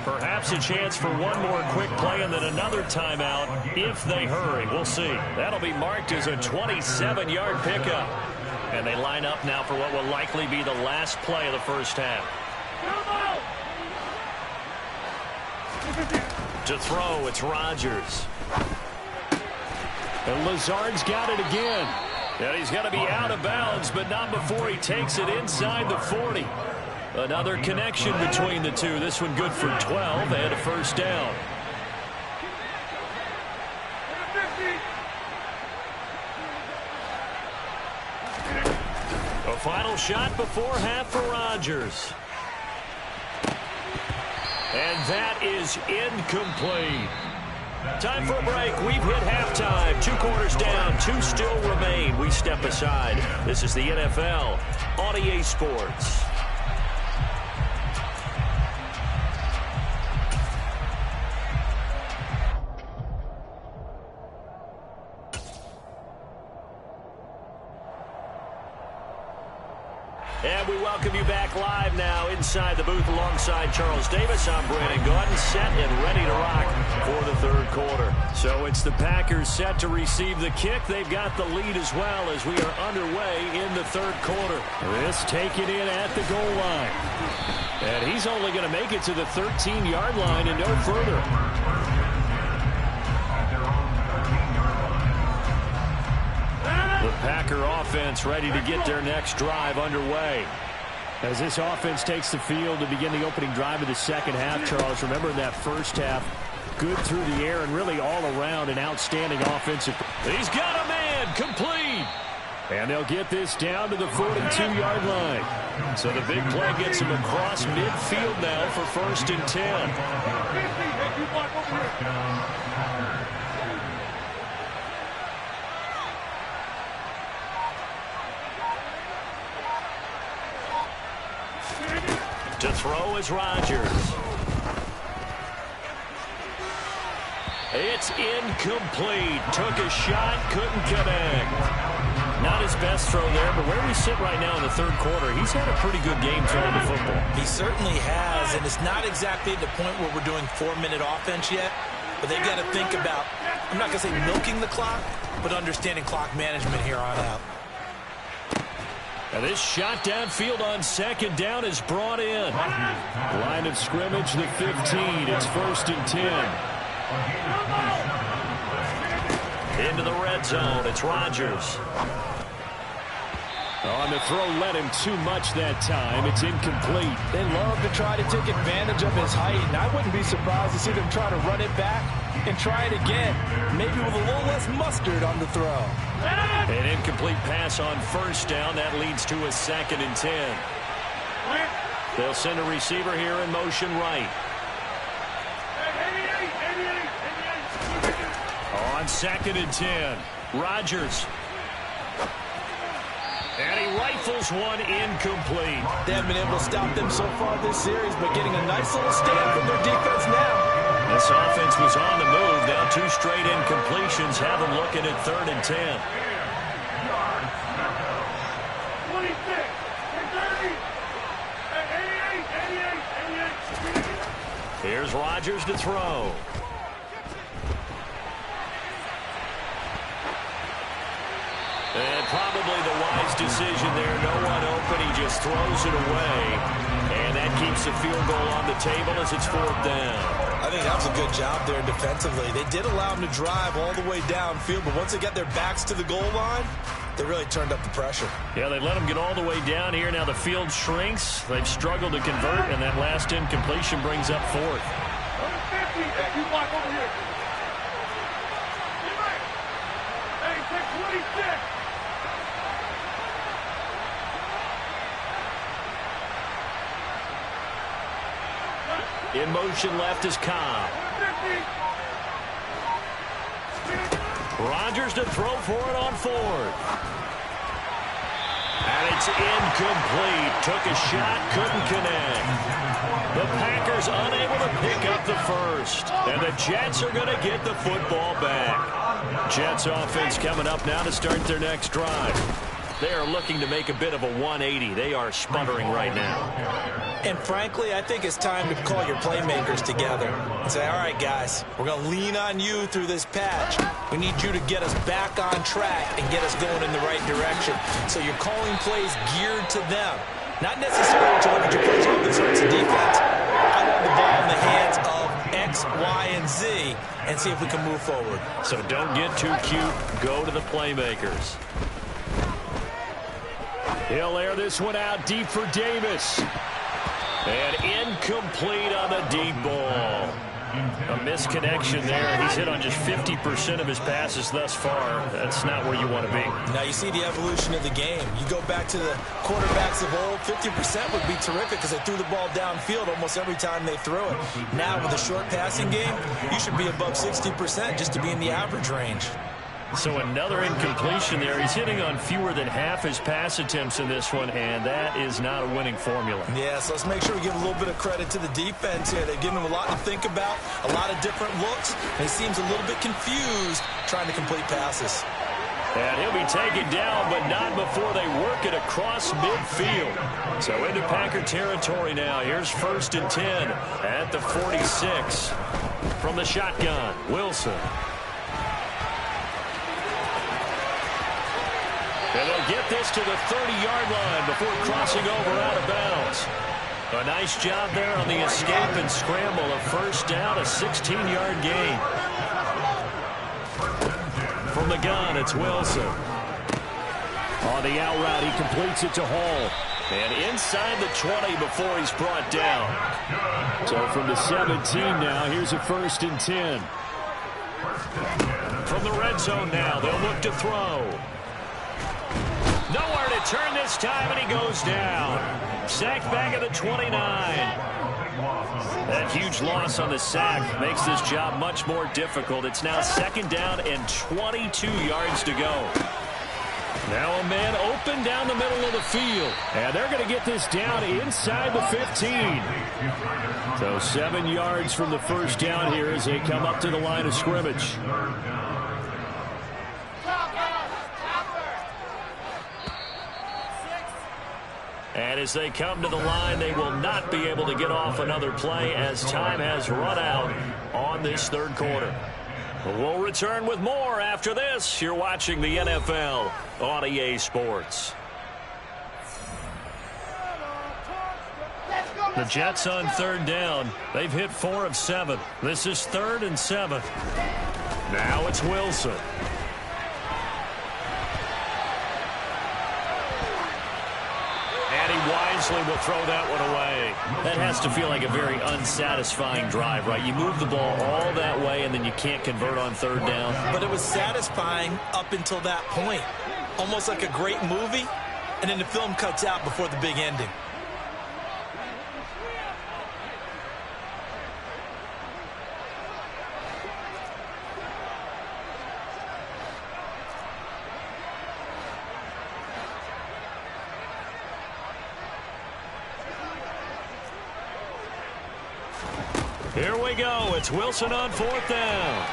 Perhaps a chance for one more quick play and then another timeout if they hurry. We'll see. That'll be marked as a 27-yard pickup. And they line up now for what will likely be the last play of the first half. To throw, it's Rodgers. And Lazard's got it again. And he's going to be out of bounds, but not before he takes it inside the 40. Another connection between the two. This one good for 12 and a first down. A final shot before half for Rodgers. And that is incomplete. Time for a break. We've hit halftime. 2 quarters down. 2 still remain. We step aside. This is the NFL on EA Sports. And we welcome you back live now inside the booth alongside Charles Davis. I'm Brandon Gordon, set and ready to rock for the 3rd quarter. So it's the Packers set to receive the kick. They've got the lead as well as we are underway in the 3rd quarter. This taken in at the goal line. And he's only going to make it to the 13-yard line and no further. The Packer offense ready to get their next drive underway. As this offense takes the field to begin the opening drive of the second half, Charles, remember in that first half, good through the air and really all around an outstanding offensive. He's got a man, complete. And they'll get this down to the 42-yard line. So the big play gets him across midfield now for 1st and 10. To throw is Rodgers. It's incomplete. Took a shot, couldn't connect. Not his best throw there, but where we sit right now in the third quarter, he's had a pretty good game throwing the football. He certainly has, and it's not exactly the point where we're doing 4-minute offense yet, but they've got to think about, I'm not going to say milking the clock, but understanding clock management here on out. Now this shot downfield on 2nd down is brought in. Line of scrimmage, the 15. It's 1st and 10. Into the red zone, it's Rodgers. On the throw, led him too much that time. It's incomplete. They love to try to take advantage of his height, and I wouldn't be surprised to see them try to run it back and try it again, maybe with a little less mustard on the throw. An incomplete pass on 1st down. That leads to a 2nd and 10. They'll send a receiver here in motion right. On 2nd and 10, Rodgers. And he rifles one incomplete. They haven't been able to stop them so far this series, but getting a nice little stand from their defense now. This offense was on the move. Now 2 straight incompletions have them looking at 3rd and 10. 26, 30, 88. Here's Rodgers to throw. And probably the wise decision there. No one open. He just throws it away. And that keeps the field goal on the table as it's 4th down. I think that was a good job there defensively. They did allow him to drive all the way downfield, but once they got their backs to the goal line, they really turned up the pressure. Yeah, they let him get all the way down here. Now the field shrinks. They've struggled to convert, and that last incompletion brings up 4th. 50, hey, you block over here. Hey, take 26. In motion left is Cobb. Rodgers to throw for it on 4th. And it's incomplete. Took a shot, couldn't connect. The Packers unable to pick up the 1st. And the Jets are going to get the football back. Jets offense coming up now to start their next drive. They are looking to make a bit of a 180. They are sputtering right now. And frankly, I think it's time to call your playmakers together and say, all right, guys, we're going to lean on you through this patch. We need you to get us back on track and get us going in the right direction. So you're calling plays geared to them, not necessarily to look at your plays on the sorts of defense. I want the ball in the hands of X, Y, and Z and see if we can move forward. So don't get too cute. Go to the playmakers. He'll air this one out deep for Davis. And incomplete on the deep ball. A misconnection there. He's hit on just 50% of his passes thus far. That's not where you want to be. Now you see the evolution of the game. You go back to the quarterbacks of old, 50% would be terrific because they threw the ball downfield almost every time they threw it. Now with a short passing game, you should be above 60% just to be in the average range. So another incompletion there. He's hitting on fewer than half his pass attempts in this one, and that is not a winning formula. Yeah, so let's make sure we give a little bit of credit to the defense here. They've given him a lot to think about, a lot of different looks, and he seems a little bit confused trying to complete passes. And he'll be taken down, but not before they work it across midfield. So into Packer territory now. Here's 1st and 10 at the 46. From the shotgun, Wilson. And they'll get this to the 30-yard line before crossing over out of bounds. A nice job there on the escape and scramble. A 1st down, a 16-yard gain. From the gun, it's Wilson. On the out route, he completes it to Hall. And inside the 20 before he's brought down. So from the 17 now, here's a 1st and 10. From the red zone now, they'll look to throw. return this time, and he goes down. Sacked back at the 29. That huge loss on the sack makes this job much more difficult. It's now 2nd down and 22 yards to go. Now a man open down the middle of the field. And they're going to get this down inside the 15. So 7 yards from the first down here as they come up to the line of scrimmage. And as they come to the line, they will not be able to get off another play as time has run out on this 3rd quarter. We'll return with more after this. You're watching the NFL on EA Sports. The Jets on 3rd down. They've hit 4 of 7. This is 3rd and 7. Now it's Wilson. And he wisely will throw that one away. That has to feel like a very unsatisfying drive, right? You move the ball all that way, and then you can't convert on 3rd down. But it was satisfying up until that point. Almost like a great movie, and then the film cuts out before the big ending. Here we go. It's Wilson on 4th down.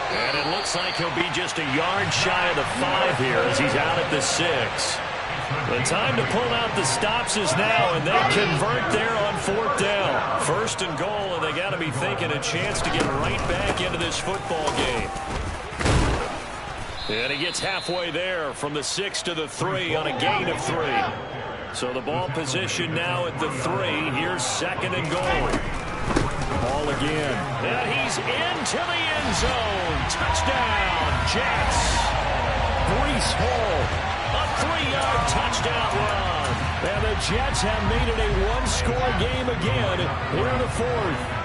And it looks like he'll be just a yard shy of the 5 here as he's out at the 6. The time to pull out the stops is now, and they convert there on 4th down. 1st and goal, and they got to be thinking a chance to get right back into this football game. And he gets halfway there from the 6 to the 3 on a gain of 3. So the ball position now at the 3. Here's 2nd and goal. Ball again. And he's into the end zone. Touchdown, Jets. Breece Hall, a 3-yard touchdown run. And the Jets have made it a one-score game again here in the 4th.